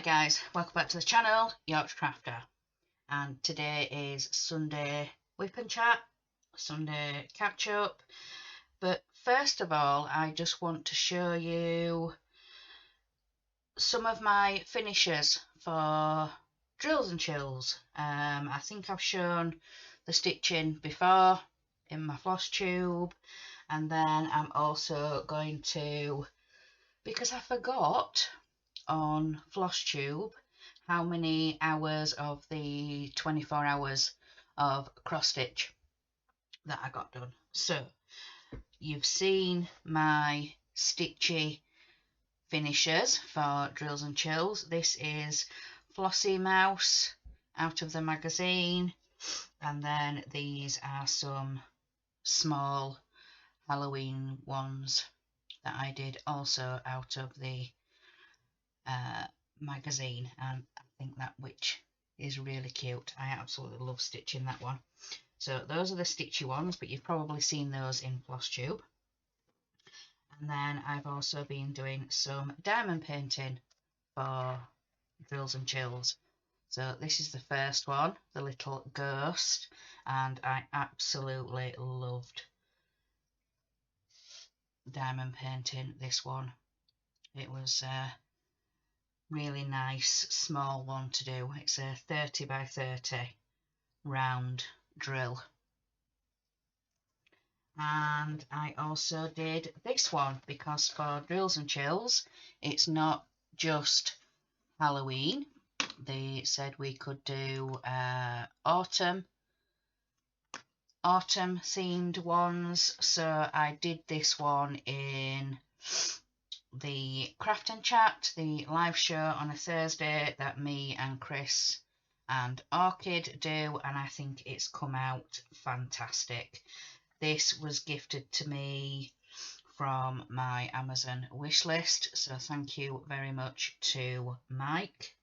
guys, welcome back to the channel, Yorkshire Crafter, and today is Sunday Whip and Chat, Sunday catch up. But first of all, I just want to show you some of my finishes for drills and chills. I think I've shown the stitching before in my floss tube, and then I'm also going to, because I forgot on floss tube how many hours of the 24 hours of cross stitch that I got done. So you've seen my stitchy finishers for drills and chills. This is Flossy Mouse out of the magazine, and then these are some small Halloween ones that I did also out of the magazine, and I think that which is really cute. I absolutely love stitching that one. So those are the stitchy ones, but you've probably seen those in floss tube. And then I've also been doing some diamond painting for drills and chills. So this is the first one, the little ghost, and I absolutely loved diamond painting this one. It was really nice small one to do. It's a 30 by 30 round drill. And I also did this one because for drills and chills it's not just Halloween. They said we could do autumn themed ones, so I did this one in the Craft and Chat, the live show on a Thursday that me and Chris and Orchid do, and I think it's come out fantastic. This was gifted to me from my Amazon wish list, so thank you very much to Mike,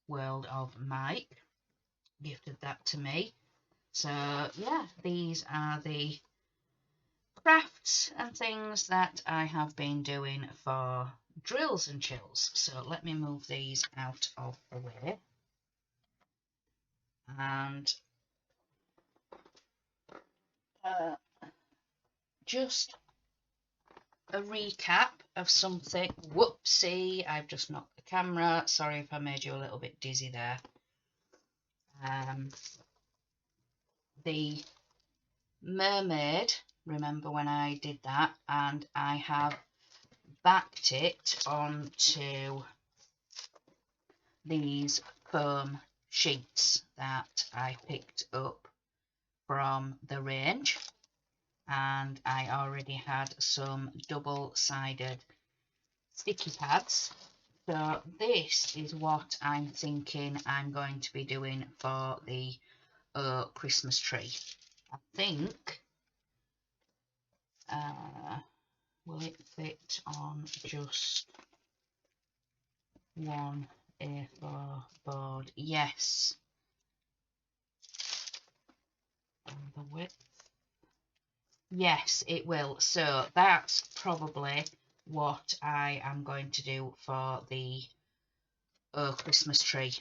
World of Mike, gifted that to me. So yeah, these are the crafts and things that I have been doing for drills and chills. So let me move these out of the way, and just a recap of something. Whoopsie, I've just knocked the camera. Sorry if I made you a little bit dizzy there. The mermaid, remember when I did that, and I have backed it onto these foam sheets that I picked up from the range, and I already had some double-sided sticky pads. So this is what I'm thinking I'm going to be doing for the Christmas tree. I think will it fit on just one A4 board? Yes. And the width, yes, it will. So that's probably what I am going to do for the Christmas tree.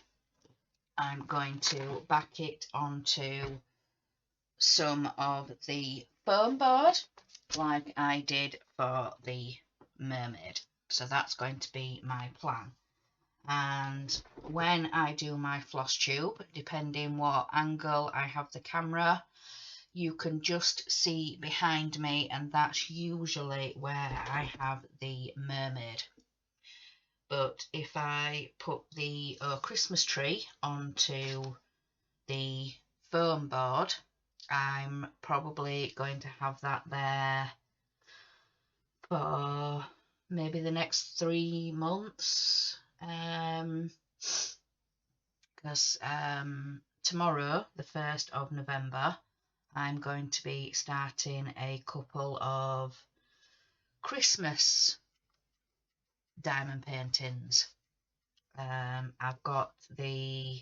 I'm going to back it onto some of the foam board like I did for the mermaid. So that's going to be my plan. And when I do my floss tube, depending what angle I have the camera, you can just see behind me, and that's usually where I have the mermaid. But if I put the Christmas tree onto the foam board, I'm probably going to have that there for maybe the next 3 months. Because tomorrow, the 1st of November, I'm going to be starting a couple of Christmas diamond paintings. I've got the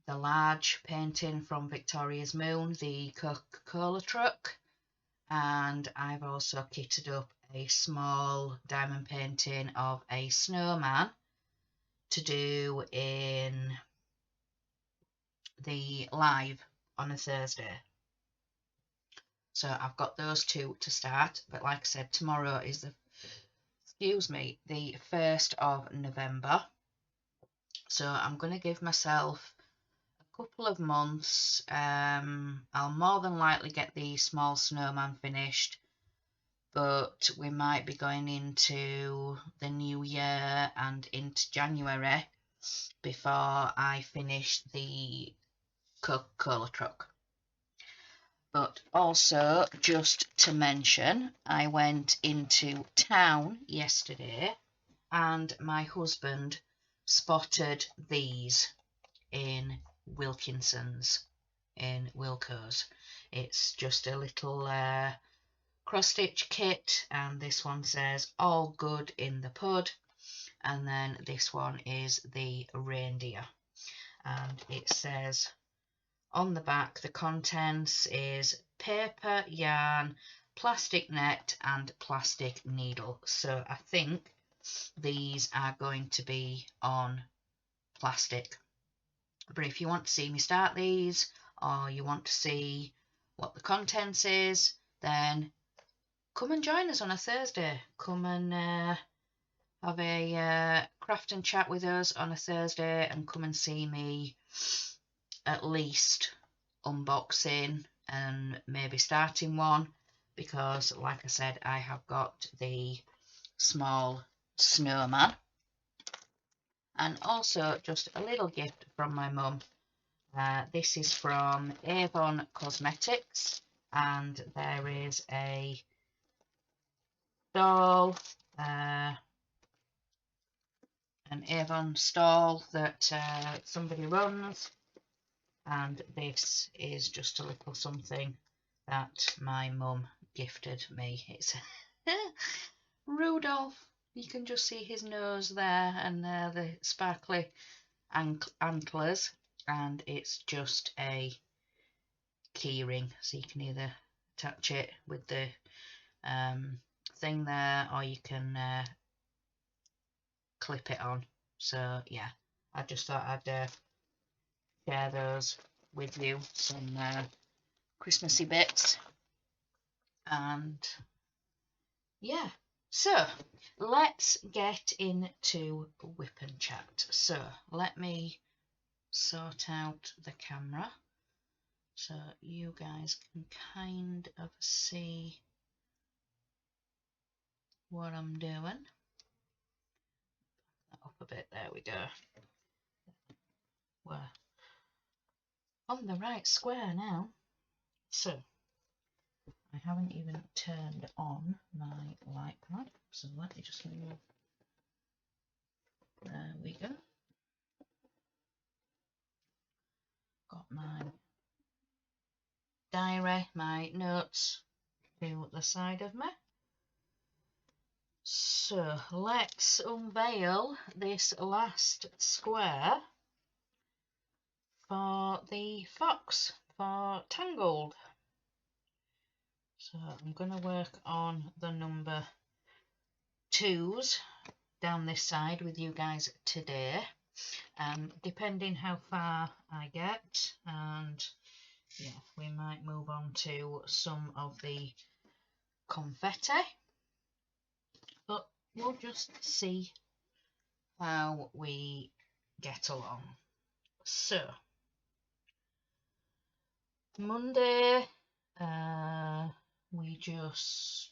large painting from Victoria's Moon, the Coca-Cola truck, and I've also kitted up a small diamond painting of a snowman to do in the live on a Thursday. So I've got those two to start, but like I said, tomorrow is the 1st of November. So I'm going to give myself a couple of months. I'll more than likely get the small snowman finished, but we might be going into the new year and into January before I finish the Coca-Cola truck. But also, just to mention, I went into town yesterday and my husband spotted these in Wilkinson's, in Wilko's. It's just a little cross-stitch kit, and this one says all good in the pud, and then this one is the reindeer, and it says on the back the contents is paper, yarn, plastic net and plastic needle. So I think these are going to be on plastic. But if you want to see me start these, or you want to see what the contents is, then come and join us on a Thursday. Come and have a craft and chat with us on a Thursday, and come and see me at least unboxing and maybe starting one, because like I said, I have got the small snowman. And also just a little gift from my mum. This is from Avon Cosmetics, and there is a stall, an Avon stall that somebody runs, and this is just a little something that my mum gifted me. It's Rudolph. You can just see his nose there, and the sparkly antlers, and it's just a keyring, so you can either attach it with the thing there, or you can clip it on. So yeah, I just thought I'd share those with you, some Christmassy bits. And yeah, so let's get into Whip and Chat. So let me sort out the camera so you guys can kind of see what I'm doing. Up a bit, there we go. We're on the right square now. So I haven't even turned on my light pad, so let me just move. There we go. Got my diary, my notes to the side of me. So let's unveil this last square for the fox, for Tangled. So I'm going to work on the number 2s down this side with you guys today, depending how far I get, and yeah, we might move on to some of the confetti, but we'll just see how we get along. So Monday, we just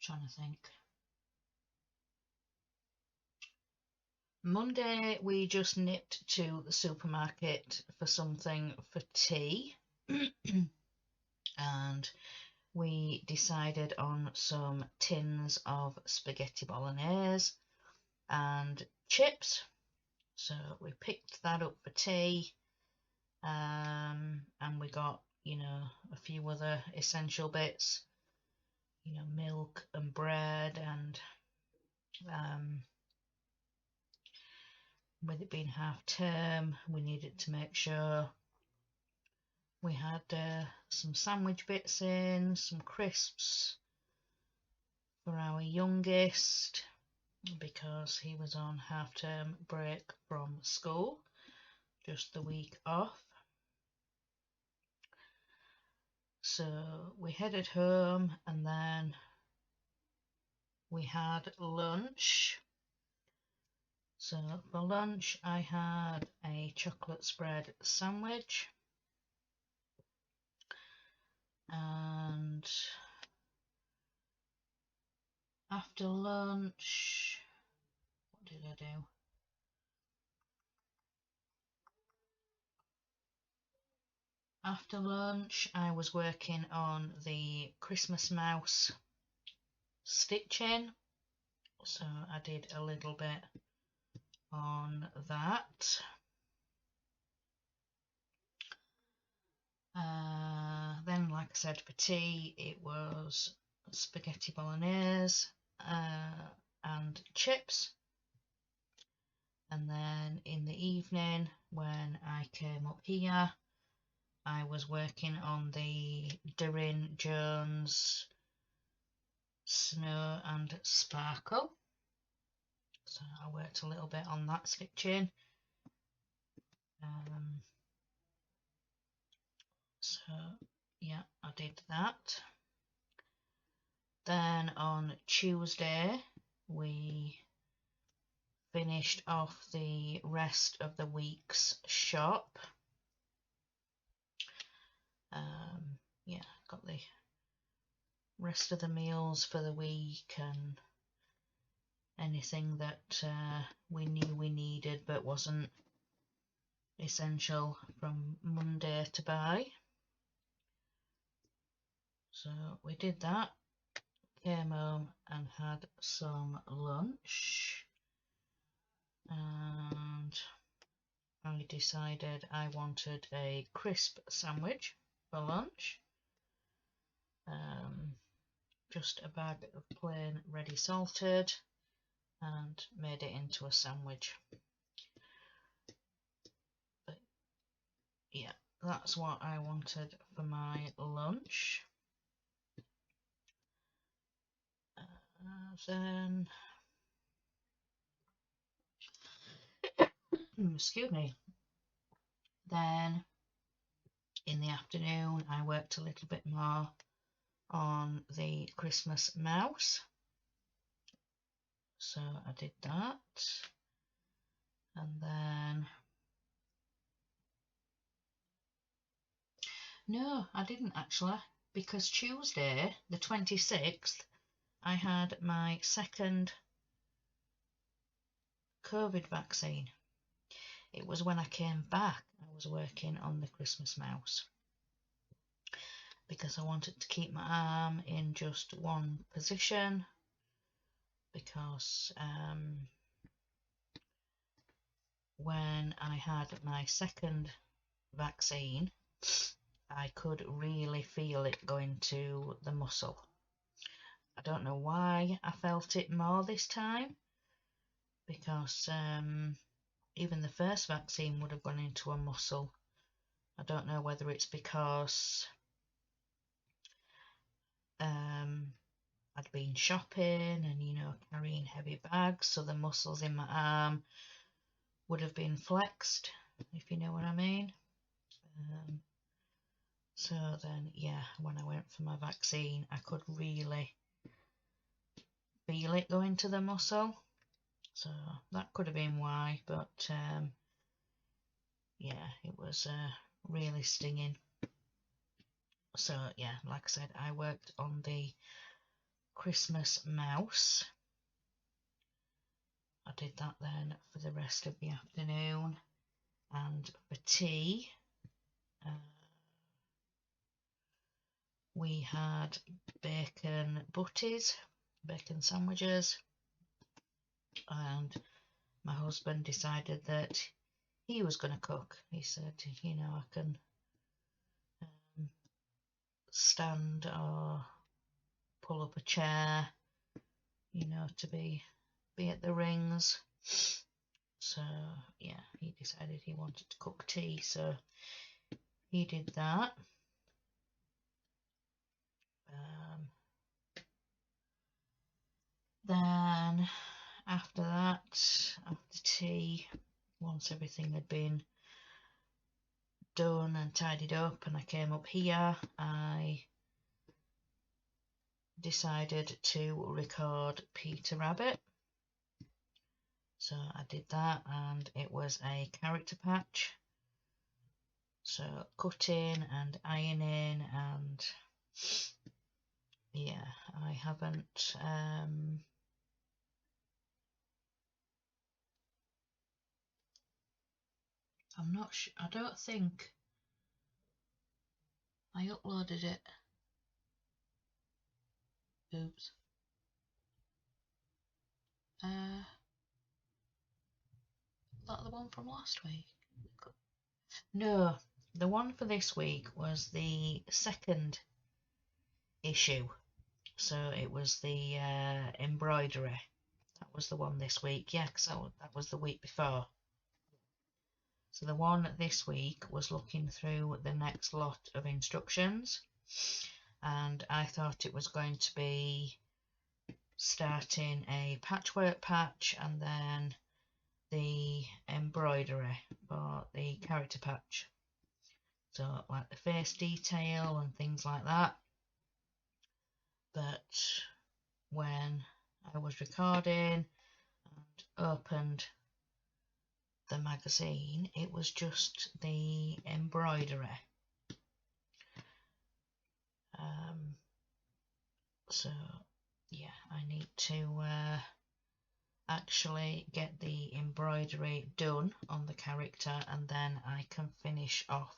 trying to think. Monday we just nipped to the supermarket for something for tea and we decided on some tins of spaghetti bolognese and chips, so we picked that up for tea, and we got, you know, a few other essential bits, you know, milk and bread, and with it being half term, we needed to make sure we had some sandwich bits in, some crisps for our youngest because he was on half-term break from school, just the week off. So we headed home and then we had lunch. So for lunch I had a chocolate spread sandwich, and after lunch, what did I do? After lunch I was working on the Christmas mouse stitching, so I did a little bit on that. Then, like I said, for tea it was spaghetti bolognese and chips. And then in the evening, when I came up here, I was working on the Darren Jones Snow and Sparkle. So I worked a little bit on that stitching. So yeah, I did that. Then on Tuesday we finished off the rest of the week's shop. Yeah, got the rest of the meals for the week and anything that we knew we needed but wasn't essential from Monday to buy. So we did that, came home and had some lunch, and I decided I wanted a crisp sandwich for lunch. Just a bag of plain ready salted and made it into a sandwich. But yeah, that's what I wanted for my lunch. Then excuse me, then in the afternoon I worked a little bit more on the Christmas mouse, so I did that. And then no, I didn't actually, because Tuesday the 26th I had my second COVID vaccine. It was when I came back I was working on the Christmas mouse, because I wanted to keep my arm in just one position, because when I had my second vaccine I could really feel it going to the muscle. I don't know why I felt it more this time, because even the first vaccine would have gone into a muscle. I don't know whether it's because I'd been shopping and, you know, carrying heavy bags, so the muscles in my arm would have been flexed, if you know what I mean. So then, yeah, when I went for my vaccine, I could really feel it going to the muscle. So that could have been why, but yeah, it was really stinging. So yeah, like I said, I worked on the Christmas mouse. I did that then for the rest of the afternoon, and for tea we had bacon butties, bacon sandwiches, and my husband decided that he was going to cook. He said, you know, I can stand or pull up a chair, you know, to be at the rings. So yeah, he decided he wanted to cook tea, so he did that. Then after that, after tea, once everything had been done and tidied up and I came up here, I decided to record Peter Rabbit. So I did that, and it was a character patch. So cutting and ironing, and yeah, I haven't I'm not sure, I don't think I uploaded it. Oops. That the one from last week? No, the one for this week was the second issue. So it was the embroidery. That was the one this week. Yeah, because that was the week before. So the one this week was looking through the next lot of instructions, and I thought it was going to be starting a patchwork patch and then the embroidery for the character patch, so like the face detail and things like that. But when I was recording and opened the magazine, it was just the embroidery. So yeah, I need to actually get the embroidery done on the character, and then I can finish off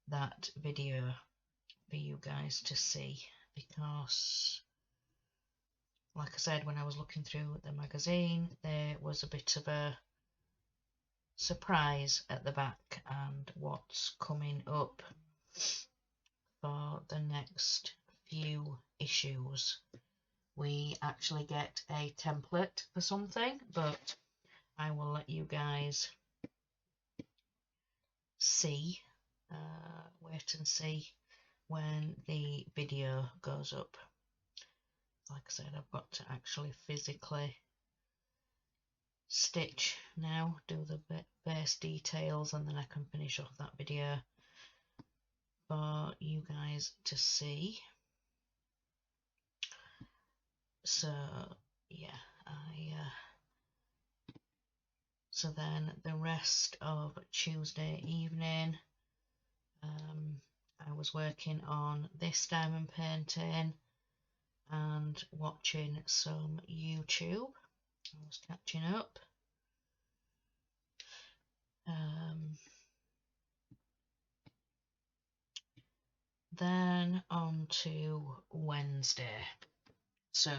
that video for you guys to see, because like I said, when I was looking through the magazine, there was a bit of a surprise at the back and what's coming up for the next few issues. We actually get a template for something, but I will let you guys see, wait and see when the video goes up. Like I said, I've got to actually physically stitch now, do the base details, and then I can finish off that video for you guys to see. So yeah, so then the rest of Tuesday evening, I was working on this diamond painting and watching some YouTube. I was catching up. Then on to Wednesday. So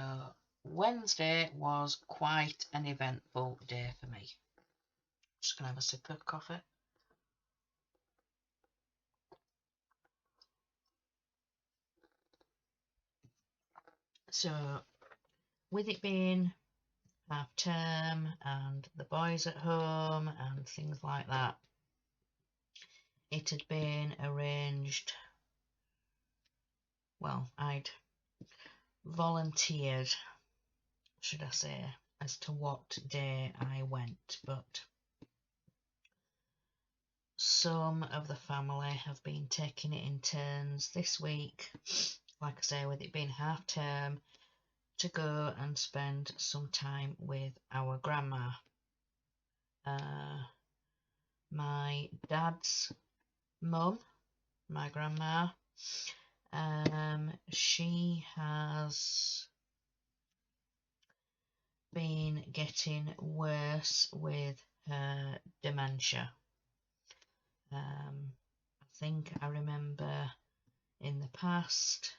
Wednesday was quite an eventful day for me. Just gonna have a sip of coffee. So with it being half term and the boys at home and things like that, it had been arranged, well, I'd volunteered, should I say, as to what day I went, but some of the family have been taking it in turns this week, like I say, with it being half term, to go and spend some time with our grandma. My dad's mum, my grandma, she has been getting worse with her dementia. I think I remember in the past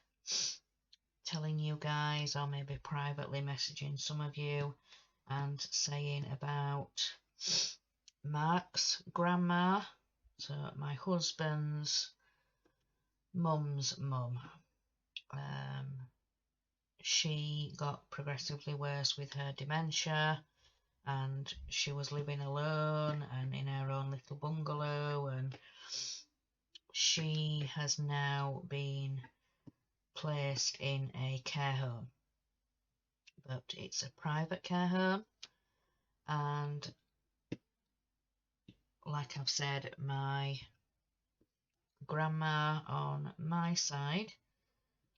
telling you guys, or maybe privately messaging some of you and saying about Mark's grandma, so my husband's mum's mum. She got progressively worse with her dementia, and she was living alone and in her own little bungalow, and she has now been placed in a care home, but it's a private care home, and like I've said, my grandma on my side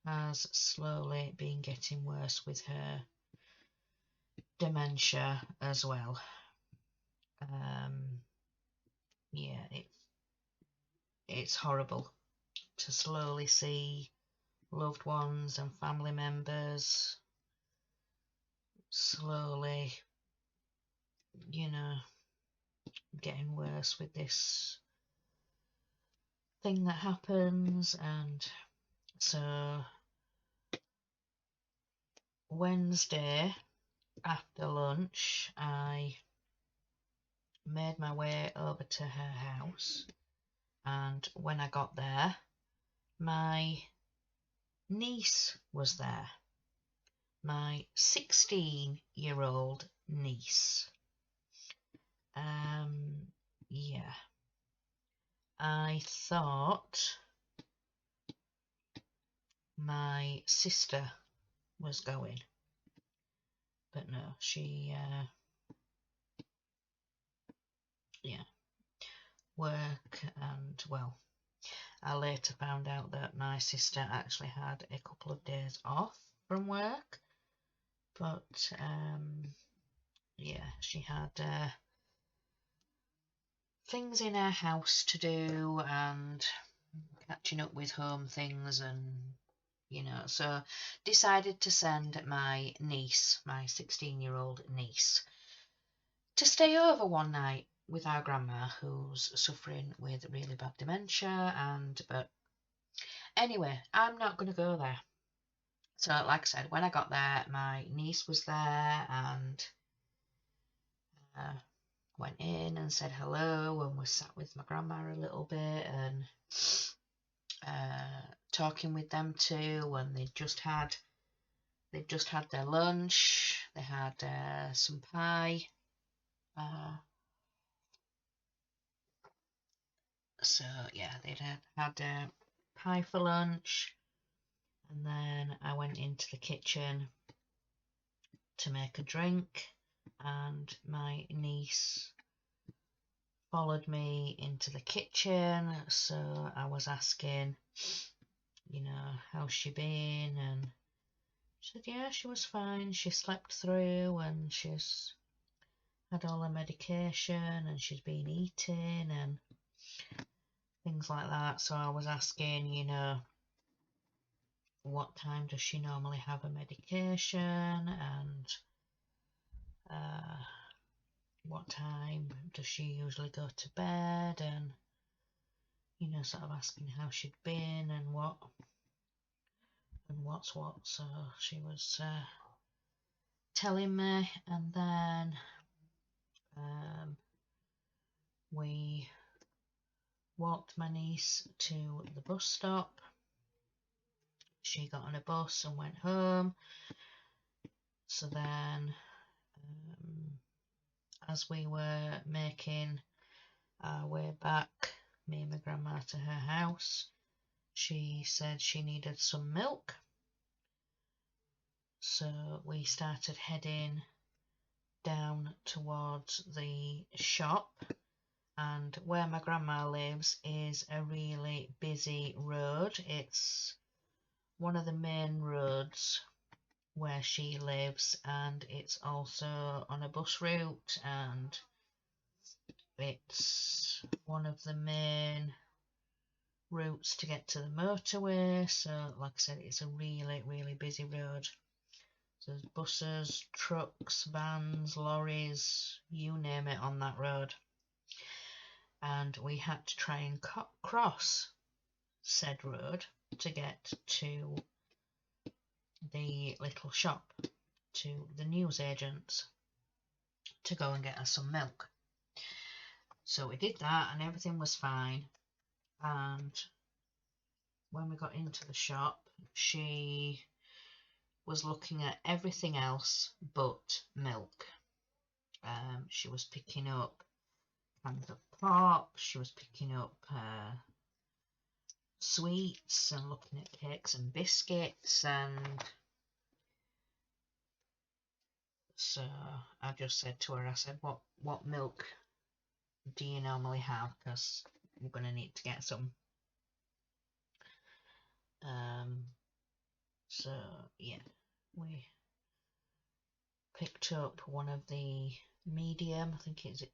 has slowly been getting worse with her dementia as well. Yeah, it's horrible to slowly see loved ones and family members slowly, you know, getting worse with this thing that happens. And so Wednesday after lunch, I made my way over to her house, and when I got there, my niece was there, my 16-year-old niece. Yeah, I thought my sister was going, but no, she, yeah, work. And well, I later found out that my sister actually had a couple of days off from work, but yeah, she had things in her house to do and catching up with home things, and so decided to send my niece, my 16-year-old niece, to stay over one night with our grandma, who's suffering with really bad dementia. But anyway, I'm not going to go there. So like I said, when I got there, my niece was there, and went in and said hello, and was sat with my grandma a little bit, and talking with them too. And they'd just had their lunch. They had some pie. So yeah, they'd had pie for lunch, and then I went into the kitchen to make a drink, and my niece followed me into the kitchen. So I was asking, how's she been, and she said yeah, she was fine, she slept through, and she's had all her medication, and she's been eating and things like that. So I was asking, what time does she normally have her medication, and what time does she usually go to bed, and sort of asking how she'd been and what's what. So she was telling me, and then we walked my niece to the bus stop. She got on a bus and went home. So then, as we were making our way back, me and my grandma, to her house, she said she needed some milk. So we started heading down towards the shop, and where my grandma lives is a really busy road. It's one of the main roads where she lives, and it's also on a bus route, and it's one of the main routes to get to the motorway. So like I said, it's a really, really busy road. So there's buses, trucks, vans, lorries, you name it, on that road. And we had to try and cross said road to get to the little shop, to the newsagents, to go and get us some milk. So we did that, and everything was fine. And when we got into the shop, she was looking at everything else but milk. She was picking up cans of pop, she was picking up sweets and looking at cakes and biscuits, and so I just said to her, I said, what milk do you normally have? Because we're going to need to get some. So yeah, we picked up one of the medium, I think is it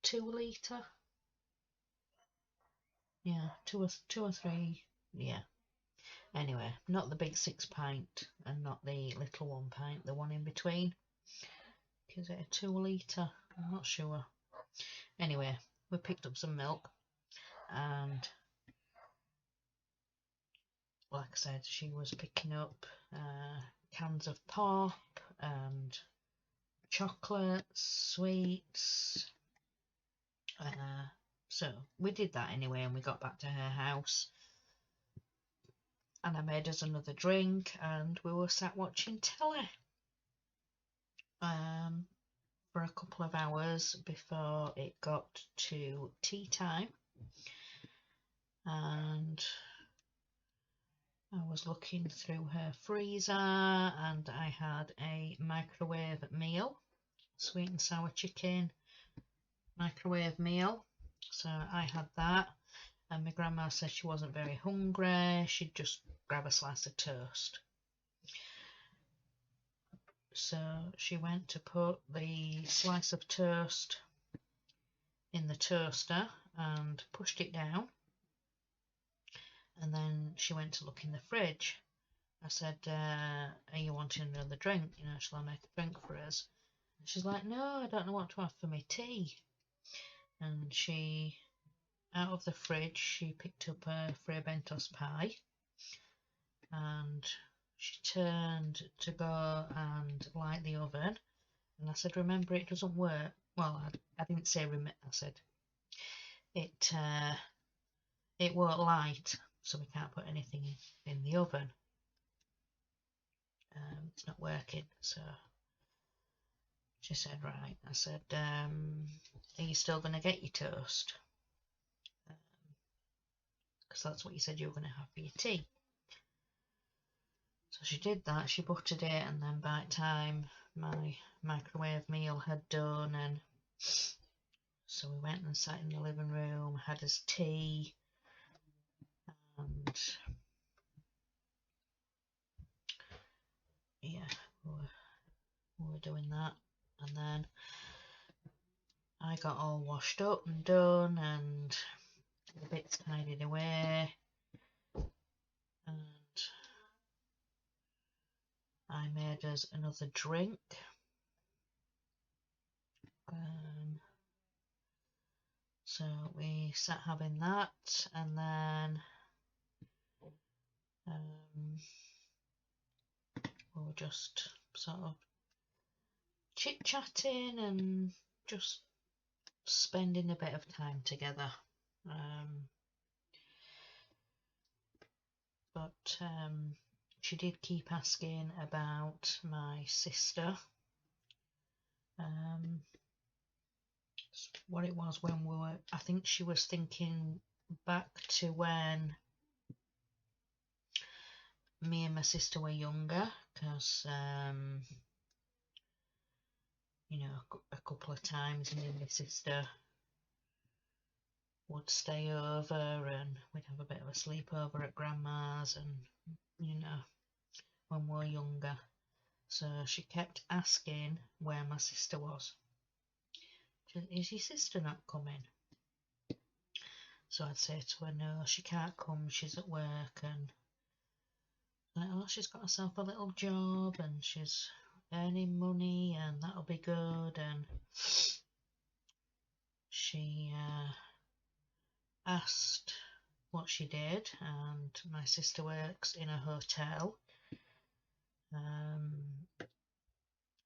2 litre? Yeah, two or three, yeah. Anyway, not the big 6 pint and not the little 1 pint, the one in between. Is it a 2 litre? I'm not sure. Anyway, we picked up some milk, and like I said, she was picking up cans of pop and chocolates, sweets. So we did that anyway, and we got back to her house, and I made us another drink, and we were sat watching telly for a couple of hours before it got to tea time. And I was looking through her freezer, and I had a microwave meal, sweet and sour chicken microwave meal. So I had that, and my grandma said she wasn't very hungry, she'd just grab a slice of toast. So she went to put the slice of toast in the toaster and pushed it down, and then she went to look in the fridge. I said, are you wanting another drink? You know, shall I make a drink for us? And she's like, no, I don't know what to have for my tea. And she, out of the fridge, she picked up a Fray Bentos pie, and she turned to go and light the oven. And I said, remember, it doesn't work. Well, I didn't say remember, I said it won't light, so we can't put anything in the oven. It's not working. So she said, right. I said, are you still going to get your toast? Because that's what you said you were going to have for your tea. So she did that, she buttered it, and then by the time my microwave meal had done, and so we went and sat in the living room, had us tea, and yeah, we were doing that. And then I got all washed up and done, and the bits tidied away, and I made us another drink. So we sat having that, and then we were just sort of chit-chatting and just spending a bit of time together. But she did keep asking about my sister. What it was when we were, I think she was thinking back to when me and my sister were younger, because you know, a couple of times me and my sister would stay over, and we'd have a bit of a sleepover at grandma's, and you know, when we were younger. So she kept asking where my sister was. Is your sister not coming? So I'd say to her, no, she can't come, she's at work. And like, oh, she's got herself a little job, and she's earning money, and that'll be good. And she asked what she did, and my sister works in a hotel.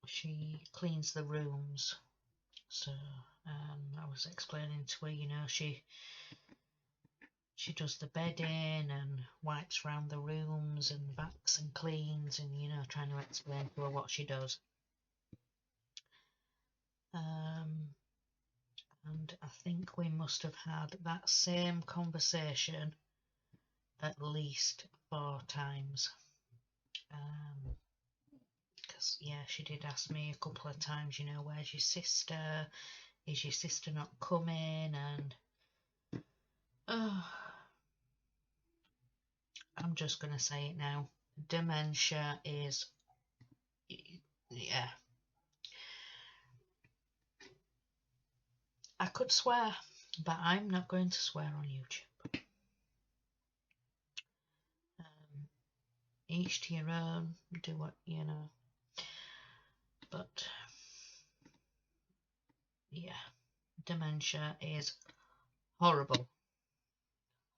She cleans the rooms. So I was explaining to her, you know, she does the bedding and wipes around the rooms and vacs and cleans, and you know, trying to explain to her what she does. And I think we must have had that same conversation at least 4 times. Because, yeah, she did ask me a couple of times, you know, where's your sister? Is your sister not coming? And I'm just going to say it now. Dementia is, yeah. I could swear, but I'm not going to swear on YouTube. Each to your own, do what you know. But yeah, dementia is horrible.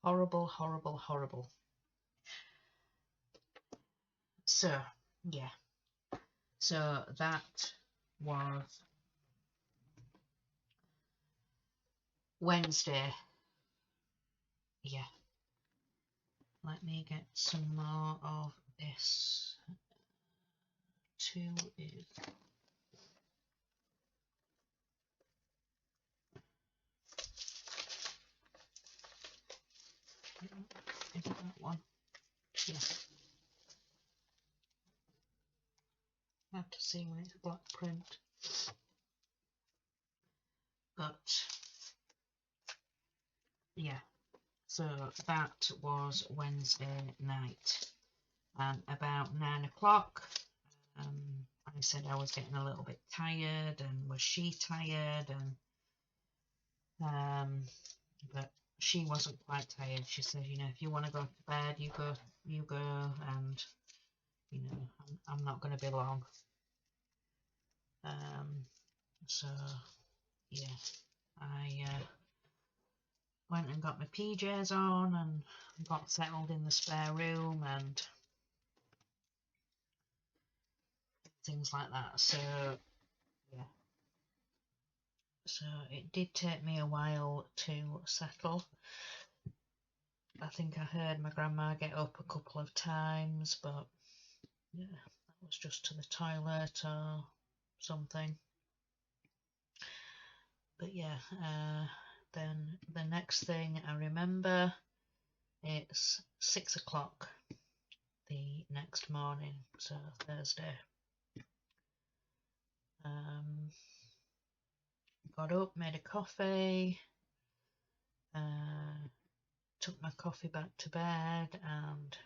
Horrible, horrible, horrible. So, yeah. So that was Wednesday. Yeah. Let me get some more of this. 2 is... Is it that one? Yeah. I have to see when it's black print. But yeah, so that was Wednesday night, and about 9 o'clock I said I was getting a little bit tired, and was she tired? And but she wasn't quite tired. She said, you know, if you want to go to bed, you go, and you know, I'm not going to be long. So yeah, I went and got my PJs on and got settled in the spare room and things like that. So yeah, so it did take me a while to settle. I think I heard my grandma get up a couple of times, but yeah, that was just to the toilet or something. But yeah, then the next thing I remember, it's 6 o'clock the next morning, so Thursday. Got up, made a coffee, took my coffee back to bed, and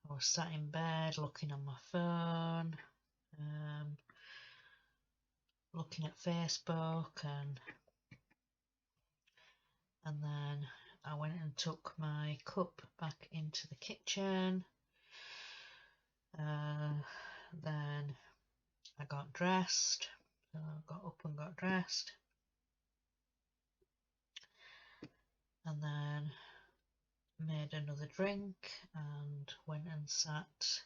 I was sat in bed looking on my phone, looking at Facebook, and then I went and took my cup back into the kitchen. Then I got dressed, so I got up and got dressed, and then made another drink and went and sat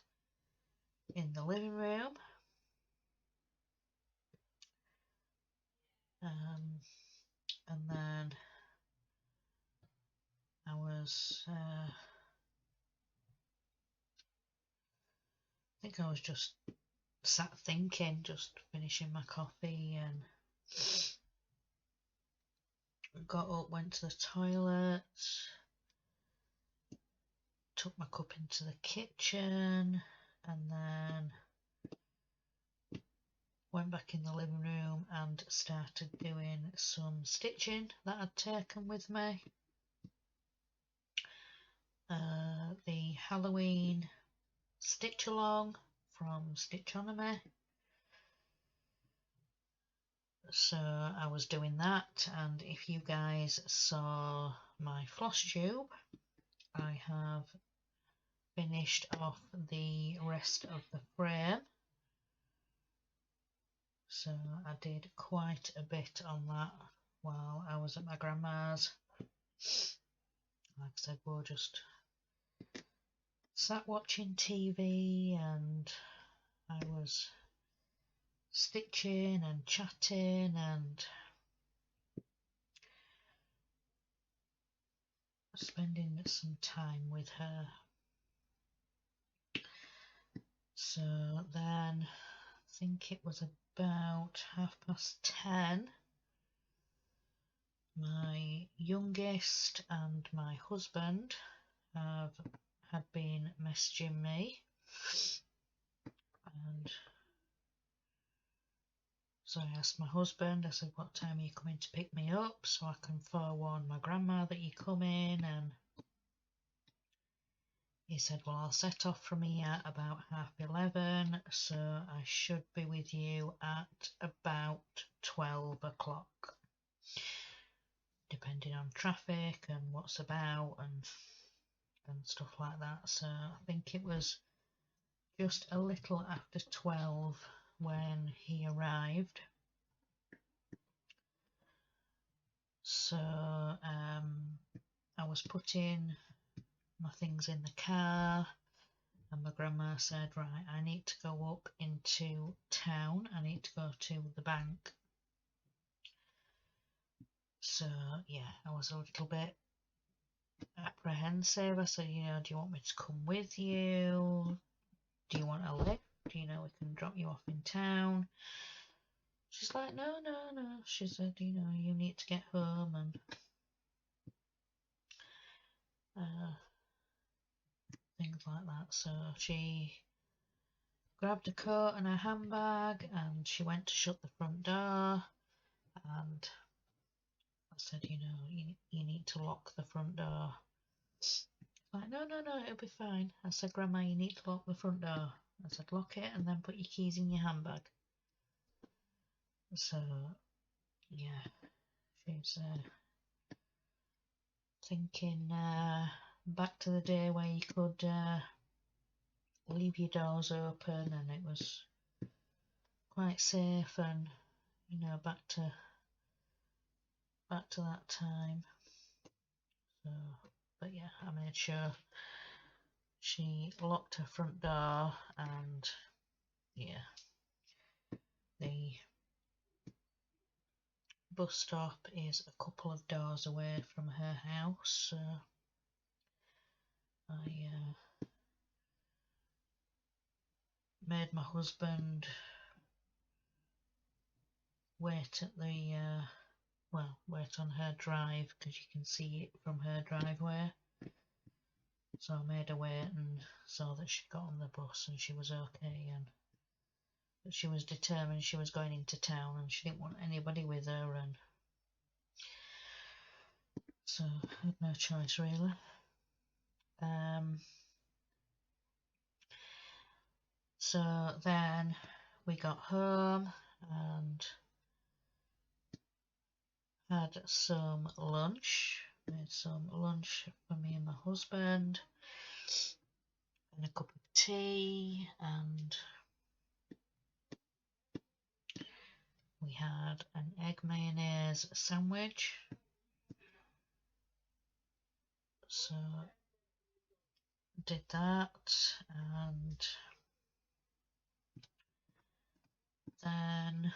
in the living room. And then I was I think I was just sat thinking, just finishing my coffee, and got up, went to the toilet, took my cup into the kitchen, and then went back in the living room and started doing some stitching that I'd taken with me. The Halloween stitch along from Stitchonomy. So I was doing that, and if you guys saw my floss tube, I have finished off the rest of the frame. So I did quite a bit on that while I was at my grandma's. Like I said, we're just sat watching TV, and I was stitching and chatting and spending some time with her. So then I think it was about 10:30. My youngest and my husband had been messaging me, and so I asked my husband, I said, what time are you coming to pick me up so I can forewarn my grandma that you're coming? And he said, well, I'll set off from here about 11:30, so I should be with you at about 12 o'clock, depending on traffic and what's about and stuff like that. So I think it was just a little after 12 when he arrived. So I was putting my things in the car, and my grandma said, right, I need to go up into town, I need to go to the bank. So yeah, I was a little bit apprehensive. I said, you know, do you want me to come with you? Do you want a lift? You know, we can drop you off in town. She's like, no. She said, you know, you need to get home and things like that. So she grabbed a coat and a handbag and she went to shut the front door, and I said, you know, you need to lock the front door. Like, no, it'll be fine. I said, Grandma, you need to lock the front door. I said, lock it and then put your keys in your handbag. So yeah, she's thinking back to the day where you could leave your doors open and it was quite safe, and you know, back to that time. So, but yeah, I made sure she locked her front door, and yeah, the bus stop is a couple of doors away from her house. So I made my husband wait at the wait on her drive, because you can see it from her driveway. So I made her wait and saw that she got on the bus and she was okay, and that she was determined she was going into town and she didn't want anybody with her, and so I had no choice really. So then we got home and had some lunch. Made some lunch for me and my husband, and a cup of tea, and we had an egg mayonnaise sandwich. So did that, and then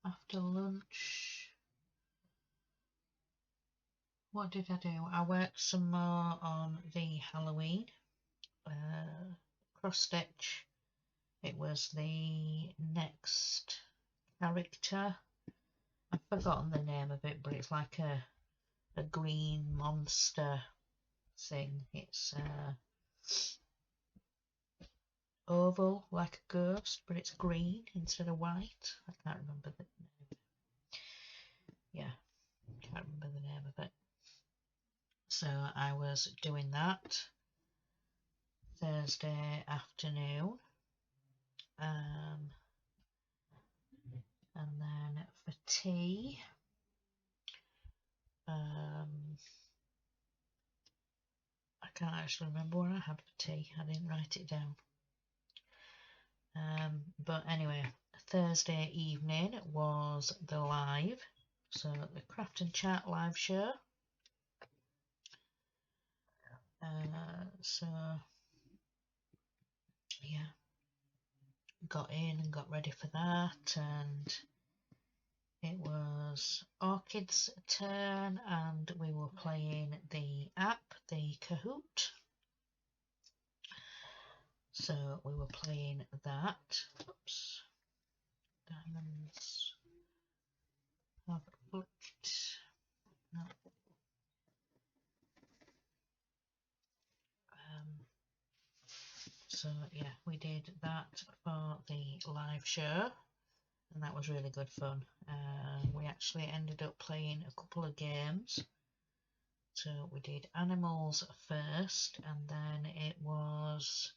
after lunch, what did I do? I worked some more on the Halloween cross stitch. It was the next character. I've forgotten the name of it, but it's like a green monster thing. It's oval like a ghost, but it's green instead of white. I can't remember the name. Yeah, can't remember the name of it. So I was doing that Thursday afternoon, and then for tea, I can't actually remember what I had for tea. I didn't write it down. But anyway, Thursday evening was the live, so the Craft and Chat live show. So yeah, got in and got ready for that, and it was Orchid's turn, and we were playing the app, the Kahoot. So we were playing that. Oops. Diamonds have So yeah, we did that for the live show, and that was really good fun. We actually ended up playing a couple of games. So we did animals first, and then it was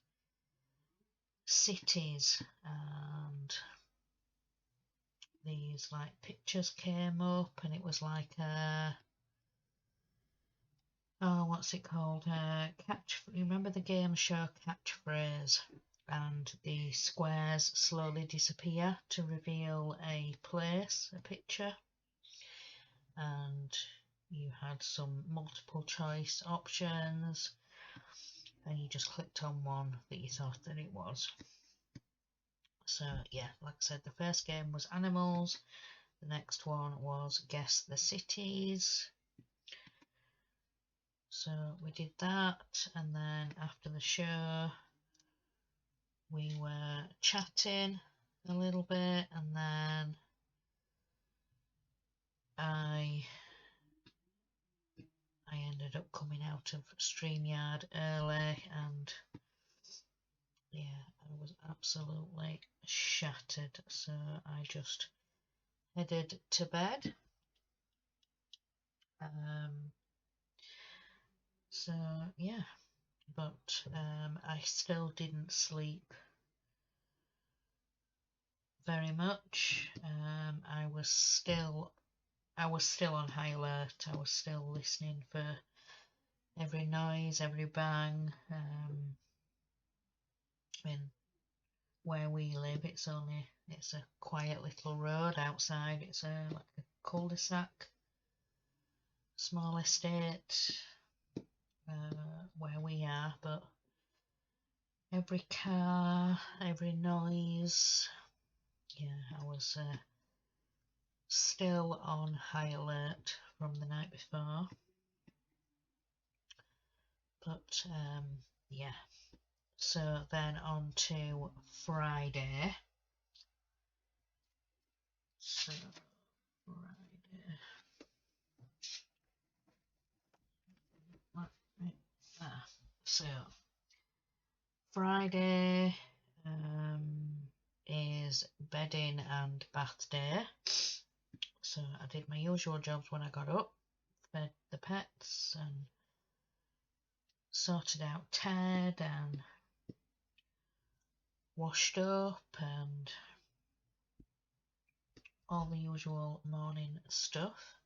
cities, and these like pictures came up, and it was like a, oh, what's it called? You remember the game show Catchphrase? And the squares slowly disappear to reveal a place, a picture, and you had some multiple choice options, and you just clicked on one that you thought that it was. So yeah, like I said, the first game was animals, the next one was guess the cities. So we did that, and then after the show we were chatting a little bit, and then I ended up coming out of StreamYard early, and yeah, I was absolutely shattered, so I just headed to bed. So yeah, but I still didn't sleep very much. I was still on high alert. I was still listening for every noise, every bang. I mean, where we live, it's a quiet little road outside. It's like a cul-de-sac, small estate where we are, but every car, every noise, yeah, I was still on high alert from the night before. But yeah, so then on to Friday. So Friday, so Friday is bedding and bath day. So I did my usual jobs when I got up, fed the pets and sorted out Ted and washed up and all the usual morning stuff.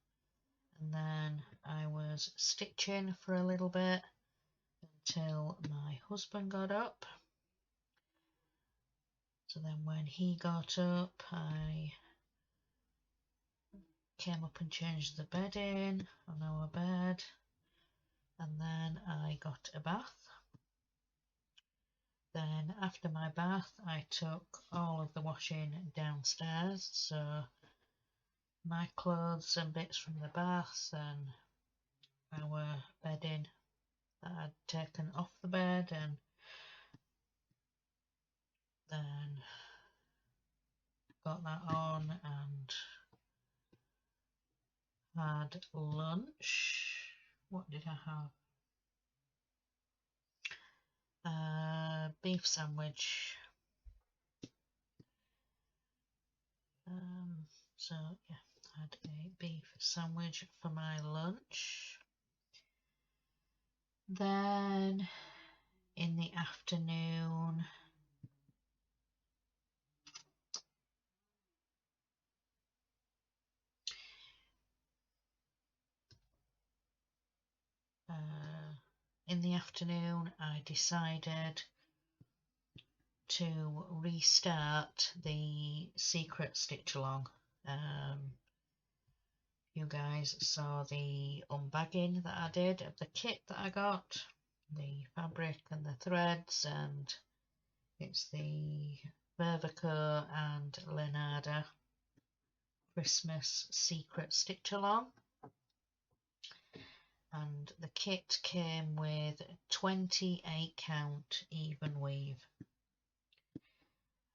And then I was stitching for a little bit until my husband got up. So then when he got up, I came up and changed the bedding on our bed, and then I got a bath. Then after my bath, I took all of the washing downstairs, so my clothes and bits from the bath and our bedding that I'd taken off the bed, and then got that on and had lunch. What did I have? Beef sandwich. So yeah, I had a beef sandwich for my lunch. Then in the afternoon, I decided to restart the secret stitch along. You guys saw the unbagging that I did of the kit that I got, the fabric and the threads, and it's the Vervico and Lenada Christmas secret stitch along. And the kit came with 28 count even weave,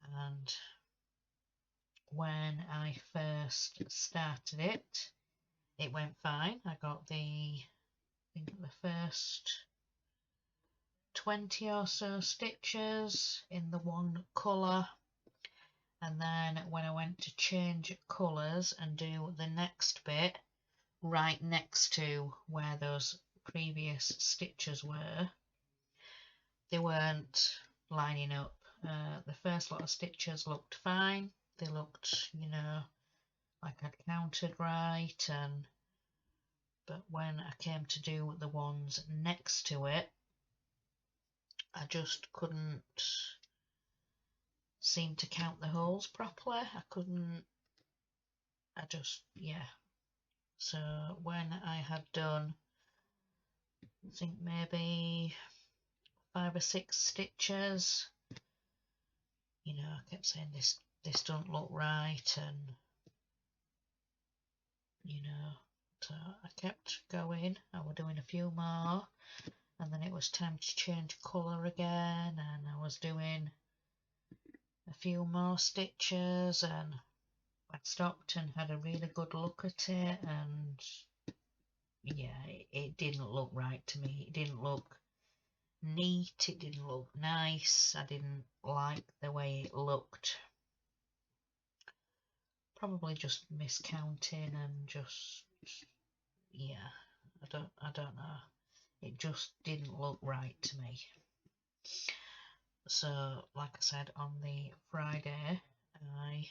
and when I first started it, it went fine. I got the first 20 or so stitches in the one colour, and then when I went to change colours and do the next bit right next to where those previous stitches were, they weren't lining up. The first lot of stitches looked fine, they looked, you know, like I'd counted right, but when I came to do the ones next to it, I just couldn't seem to count the holes properly. Yeah. So when I had done, I think maybe 5 or 6 stitches, you know, I kept saying this don't look right, and you know, so I kept going. I was doing a few more, and then it was time to change colour again, and I was doing a few more stitches, and I stopped and had a really good look at it, and yeah, it didn't look right to me. It didn't look neat, it didn't look nice, I didn't like the way it looked. Probably just miscounting and just, yeah, I don't know. It just didn't look right to me. So, like I said, on the Friday, I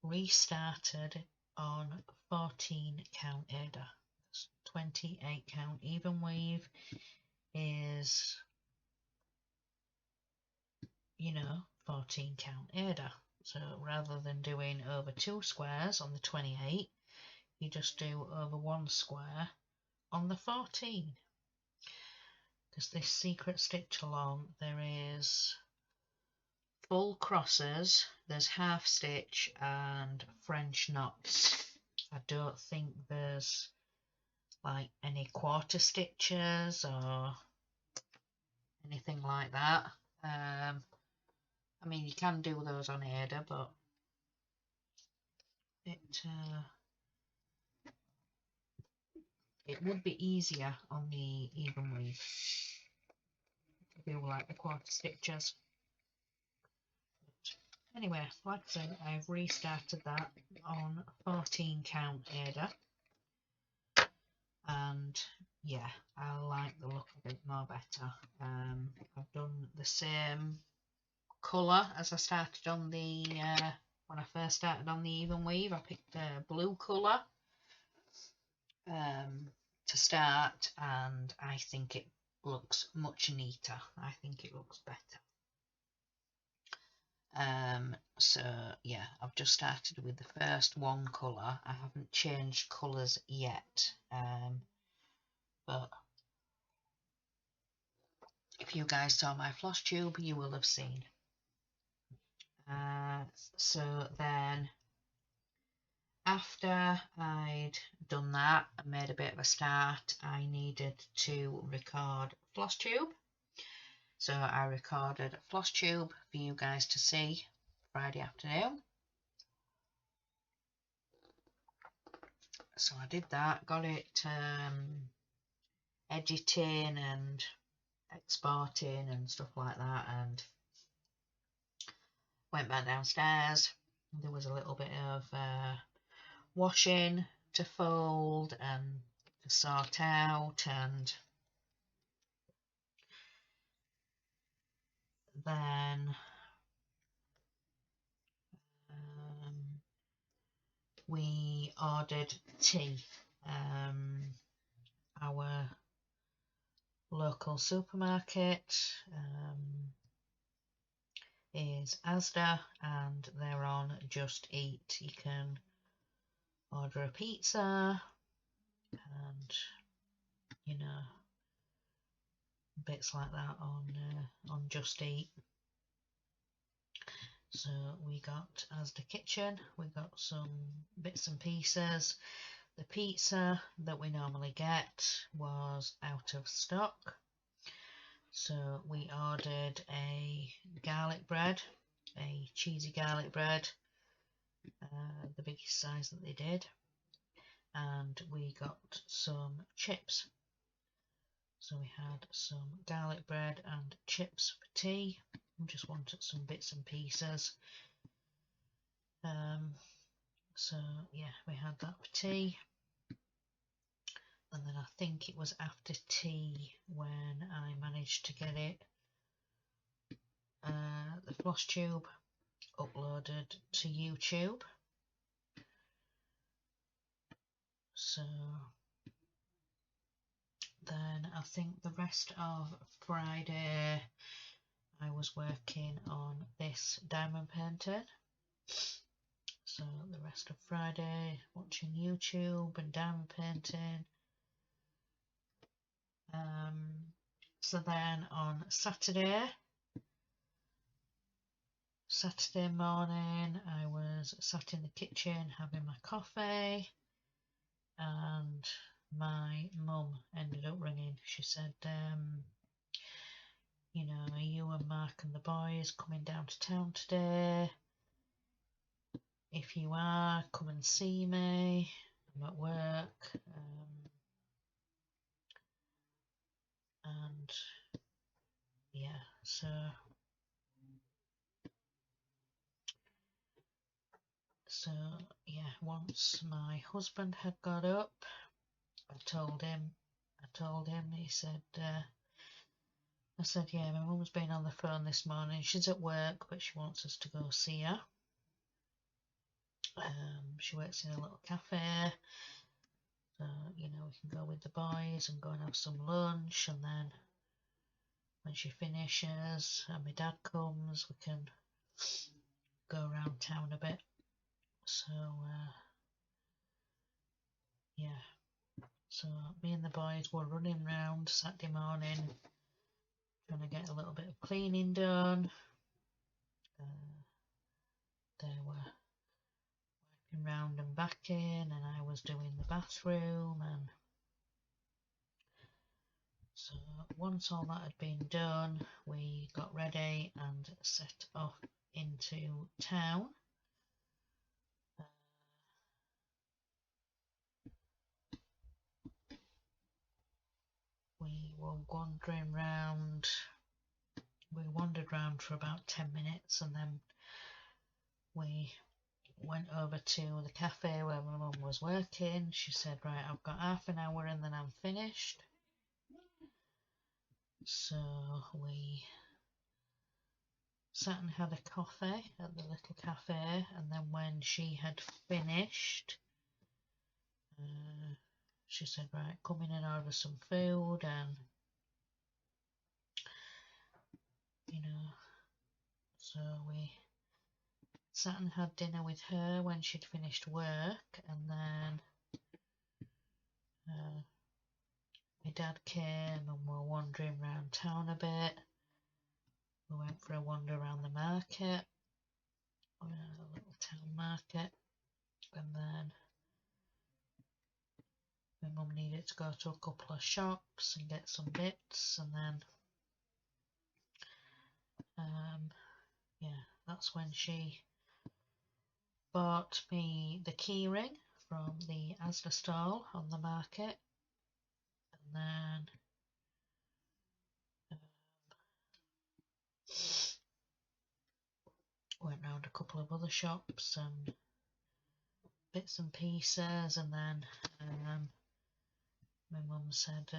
restarted on 14 count Ada. 28 count even weave is, you know, 14 count Ada. So rather than doing over 2 squares on the 28, you just do over 1 square on the 14. Because this secret stitch along, there is full crosses, there's half stitch and French knots. I don't think there's like any quarter stitches or anything like that. I mean, you can do those on Ada, but it would be easier on the even weave to do like the quarter stitches. But anyway, like I said, I've restarted that on 14 count Ada, and yeah, I like the look of it more better. I've done the same colour as I started on the when I first started on the even weave. I picked a blue colour to start, and I think it looks much neater. I think it looks better. So yeah, I've just started with the first one colour. I haven't changed colours yet, but if you guys saw my floss tube, you will have seen. So then after I'd done that and made a bit of a start, I needed to record floss tube. So I recorded a floss tube for you guys to see Friday afternoon. So I did that, got it editing and exporting and stuff like that, and went back downstairs. There was a little bit of washing to fold and to sort out, and then we ordered tea. Our local supermarket is Asda, and they're on Just Eat. You can order a pizza and, you know, bits like that on Just Eat. So we got Asda Kitchen, we got some bits and pieces. The pizza that we normally get was out of stock, so we ordered a garlic bread, a cheesy garlic bread, the biggest size that they did, and we got some chips. So we had some garlic bread and chips for tea. We just wanted some bits and pieces. So yeah, we had that for tea. And then I think it was after tea when I managed to get it, the floss tube uploaded to YouTube. So then I think the rest of Friday I was working on this diamond painting. So the rest of Friday watching YouTube and diamond painting. So then on Saturday morning I was sat in the kitchen having my coffee, and my mum ended up ringing. She said, you know, are you and Mark and the boys coming down to town today? If you are, come and see me. I'm at work. And yeah, so yeah, once my husband had got up, I told him, he said, I said, yeah, my mum's been on the phone this morning. She's at work, but she wants us to go see her. She works in a little cafe. So, you know, we can go with the boys and go and have some lunch, and then when she finishes and my dad comes, we can go around town a bit. So, yeah. So me and the boys were running round Saturday morning, trying to get a little bit of cleaning done. They were wiping round and back in, and I was doing the bathroom. And so once all that had been done, we got ready and set off into town. We were wandering round. We wandered round for about 10 minutes, and then we went over to the cafe where my mum was working. She said, right, I've got half an hour and then I'm finished. So we sat and had a coffee at the little cafe, and then when she had finished, she said, right, come in and order some food. And you know, so we sat and had dinner with her when she'd finished work, and then my dad came and we were wandering around town a bit. We went for a wander around the market, a little town market, and then my mum needed to go to a couple of shops and get some bits, and then yeah, that's when she bought me the keyring from the Asda stall on the market, and then went round a couple of other shops and bits and pieces, and then my mum said,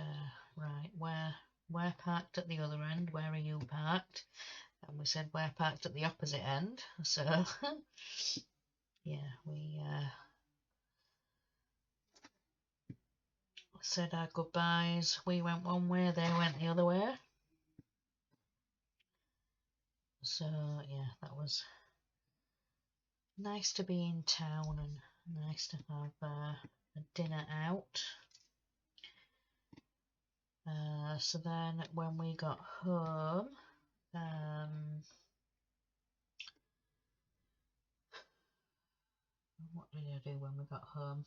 right, we're parked at the other end, where are you parked? And we said we're parked at the opposite end. So yeah, we said our goodbyes. We went one way, they went the other way. So yeah, that was nice to be in town and nice to have a dinner out. So then when we got home, what did I do when we got home?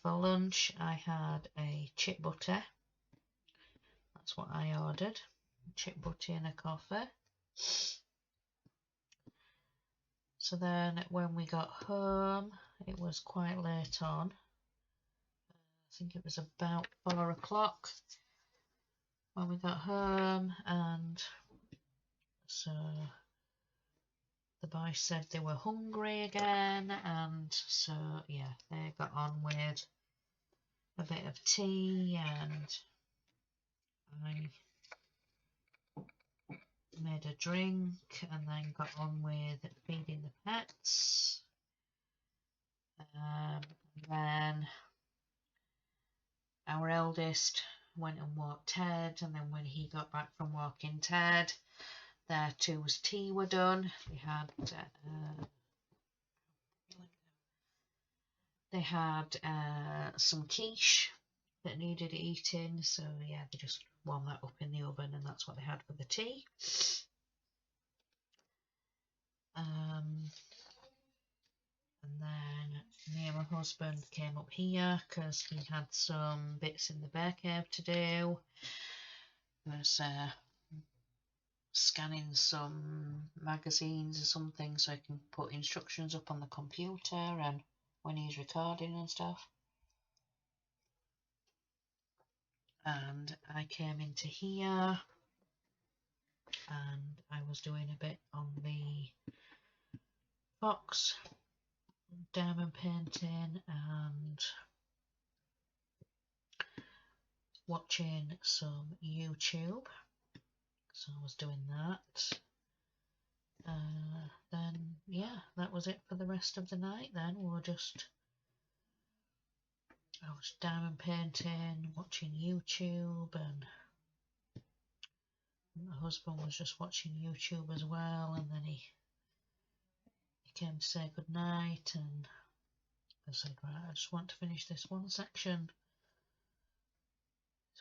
For lunch I had a chip butty. That's what I ordered. Chip butty and a coffee. So then when we got home, it was quite late on. think it was about 4 o'clock when we got home, and so the boys said they were hungry again, and so yeah, they got on with a bit of tea, and I made a drink, and then got on with feeding the pets. Then our eldest went and walked Ted, and then when he got back from walking Ted, their two's tea were done. They had some quiche that needed eating, so yeah, they just warmed that up in the oven, and that's what they had for the tea. And then me and my husband came up here because he had some bits in the bear cave to do. He was scanning some magazines or something so I can put instructions up on the computer and when he's recording and stuff. And I came into here and I was doing a bit on the box, diamond painting, and watching some YouTube. So I was doing that. Then yeah, that was it for the rest of the night. Then I was diamond painting, watching YouTube, and my husband was just watching YouTube as well. And then he came to say good night, and I said, right, I just want to finish this one section.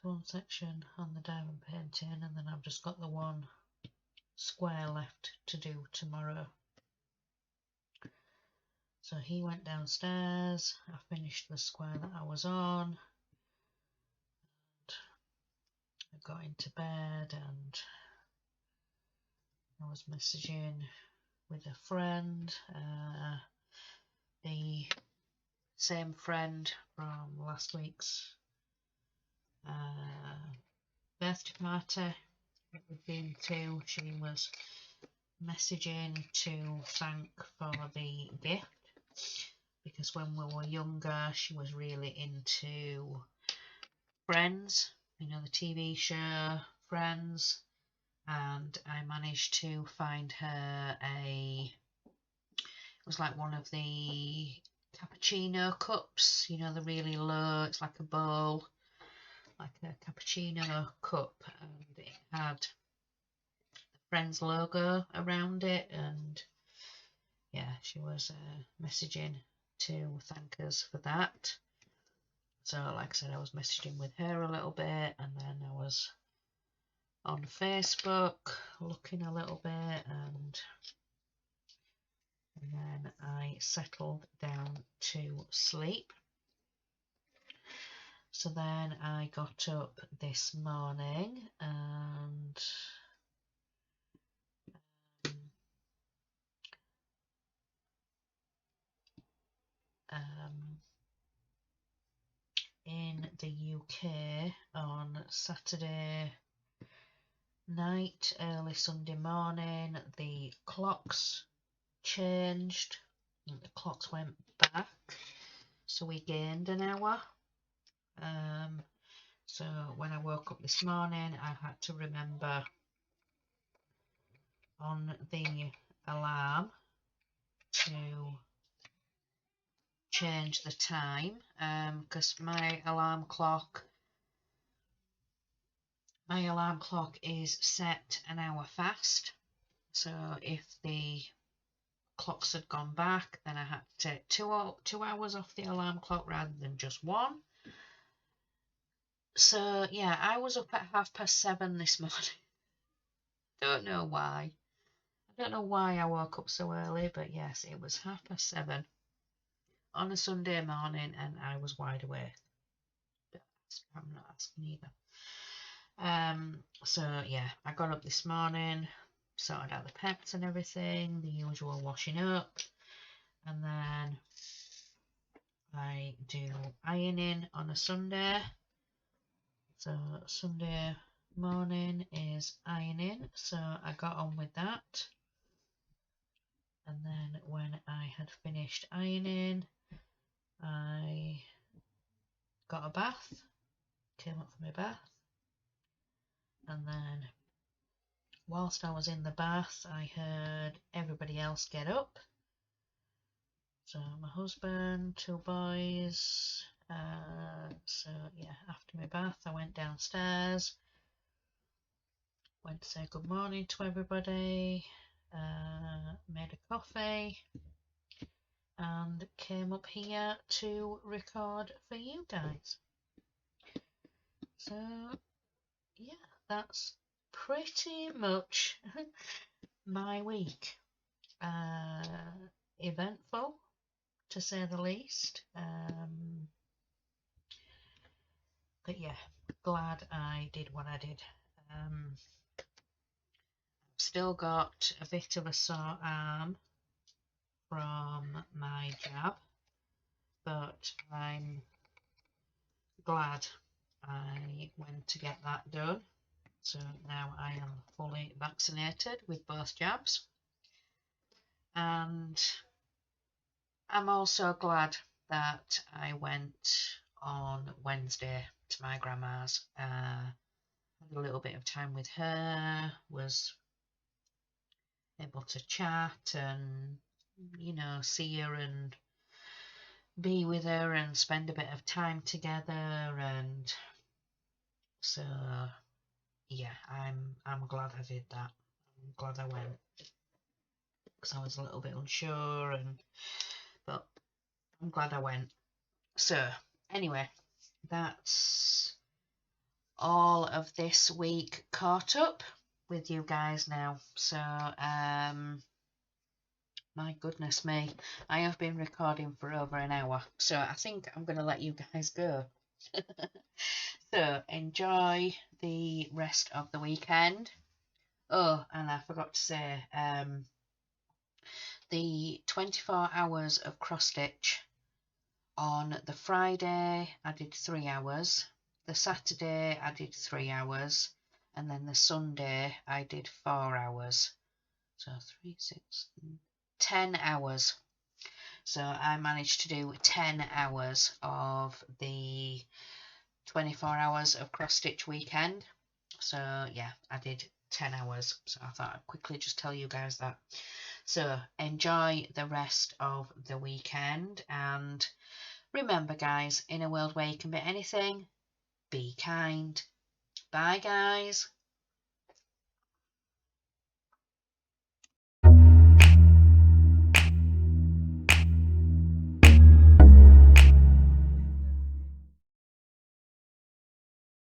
On the diamond painting, and then I've just got the one square left to do tomorrow. So he went downstairs, I finished the square that I was on, and I got into bed, and I was messaging with a friend, the same friend from last week's birthday party that we've been to. She was messaging to thank for the gift, because when we were younger she was really into Friends, you know, the TV show Friends, and I managed to find her it was like one of the cappuccino cups, you know, the really low, it's like a bowl, like a cappuccino cup, and it had the Friends logo around it, and yeah, she was messaging to thank us for that. So like I said, I was messaging with her a little bit, and then I was on Facebook looking a little bit, and then I settled down to sleep. So then I got up this morning and in the UK on Saturday night, early Sunday morning, the clocks changed, the clocks went back, so we gained an hour. So when I woke up this morning, I had to remember on the alarm to change the time, because my alarm clock is set an hour fast. So if the clocks had gone back, then I had to take 2 hours off the alarm clock rather than just one. So yeah, I was up at 7:30 this morning. Don't know why. I don't know why I woke up so early, but yes, it was 7:30 on a Sunday morning, and I was wide awake. I'm not asking either. So yeah, I got up this morning, sorted out the pets and everything, the usual washing up, and then I do ironing on a Sunday. So Sunday morning is ironing, so I got on with that. And then when I had finished ironing, I got a bath, came up for my bath, and then whilst I was in the bath, I heard everybody else get up. So my husband, 2 boys. So yeah, after my bath, I went downstairs, went to say good morning to everybody, made a coffee, and came up here to record for you guys. So yeah, that's pretty much my week. Eventful, to say the least. But yeah, glad I did what I did. Still got a bit of a sore arm from my jab, but I'm glad I went to get that done. So now I am fully vaccinated with both jabs. And I'm also glad that I went on Wednesday to my grandma's. Had a little bit of time with her, was able to chat and, see her and be with her and spend a bit of time together. And so, yeah, I'm glad I did that. I'm glad I went because I was a little bit unsure, but I'm glad I went. So, anyway, that's all of this week caught up with you guys now. So, my goodness me, I have been recording for over an hour, so I think I'm going to let you guys go. So, enjoy the rest of the weekend. Oh, and I forgot to say, the 24 hours of cross stitch on the Friday, I did 3 hours. The Saturday, I did 3 hours. And then the Sunday, I did 4 hours. So 3, 6, 10 hours. So I managed to do 10 hours of the 24 hours of cross stitch weekend. So yeah, I did 10 hours. So I thought I'd quickly just tell you guys that. So enjoy the rest of the weekend, and remember guys, in a world where you can be anything, be kind. Bye guys.